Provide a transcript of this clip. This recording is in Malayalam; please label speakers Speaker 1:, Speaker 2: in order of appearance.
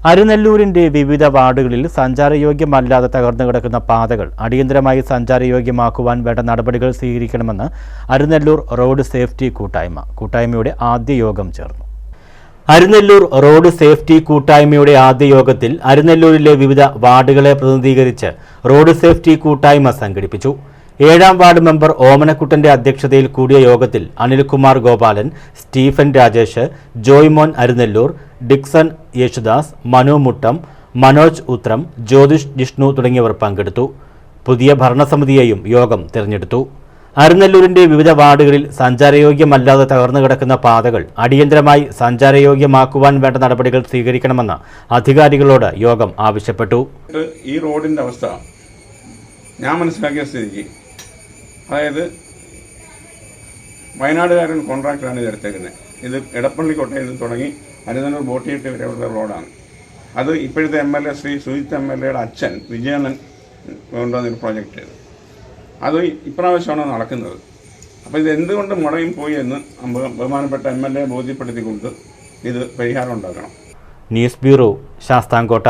Speaker 1: അരുനെല്ലൂരിന്റെ വിവിധ വാർഡുകളിൽ സഞ്ചാരയോഗ്യമല്ലാതെ തകർന്നു കിടക്കുന്ന പാതകൾ അടിയന്തരമായി സഞ്ചാരയോഗ്യമാക്കുവാൻ വേണ്ട നടപടികൾ സ്വീകരിക്കണമെന്ന് അരുനെല്ലൂർ റോഡ് സേഫ്റ്റി കൂട്ടായ്മയുടെ ആദ്യ യോഗം ചേർന്നു. അരുനെല്ലൂർ റോഡ് സേഫ്റ്റി കൂട്ടായ്മയുടെ ആദ്യ യോഗത്തിൽ അരുനെല്ലൂരിലെ വിവിധ വാർഡുകളെ പ്രതിനിധീകരിച്ച് റോഡ് സേഫ്റ്റി കൂട്ടായ്മ സംഘടിപ്പിച്ചു. 7ാം വാർഡ് മെമ്പർ ഓമനക്കുട്ടന്റെ അധ്യക്ഷതയിൽ കൂടിയ യോഗത്തിൽ അനിൽകുമാർ ഗോപാലൻ, സ്റ്റീഫൻ രാജേഷ്, ജോയ്മോൻ അരുനെല്ലൂർ, ഡിക്സൺ യേശുദാസ്, മനു മുട്ടം, മനോജ് ഉത്രം, ജ്യോതിഷ് ജിഷ്ണു തുടങ്ങിയവർ പങ്കെടുത്തു. പുതിയ ഭരണസമിതിയെയും യോഗം തിരഞ്ഞെടുത്തു. അരുനെല്ലൂരിന്റെ വിവിധ വാർഡുകളിൽ സഞ്ചാരയോഗ്യമല്ലാതെ തകർന്നു കിടക്കുന്ന പാതകൾ അടിയന്തരമായി സഞ്ചാരയോഗ്യമാക്കുവാൻ വേണ്ട നടപടികൾ സ്വീകരിക്കണമെന്ന് അധികാരികളോട് യോഗം ആവശ്യപ്പെട്ടു.
Speaker 2: ഈ റോഡിന്റെ അവസ്ഥ ഞാൻ മനസ്സിലാക്കിയ സ്ഥിതിക്ക്, അതായത് വയനാടുകാരൻ കോൺട്രാക്ടറാണ് ഇത് എടുത്തേക്കുന്നത്. ഇത് എടപ്പള്ളി കോട്ടയിൽ നിന്ന് തുടങ്ങി അരുനെല്ലൂർ ബോട്ടിയിട്ട് വരെയുള്ള റോഡാണ്. അത് ഇപ്പോഴത്തെ MLA ശ്രീ സുജിത്ത് MLAയുടെ അച്ഛൻ വിജയണ്ണൻ കൊണ്ടുവന്നൊരു പ്രോജക്റ്റ്. അത് ഇപ്രാവശ്യമാണ് നടക്കുന്നത്. അപ്പോൾ ഇത് എന്തുകൊണ്ട് മുടങ്ങി പോയി എന്ന് ബഹുമാനപ്പെട്ട MLA ബോധ്യപ്പെടുത്തിക്കൊണ്ട് ഇത് പരിഹാരം ഉണ്ടാക്കണം.
Speaker 1: News bureau, Sasthamkotta.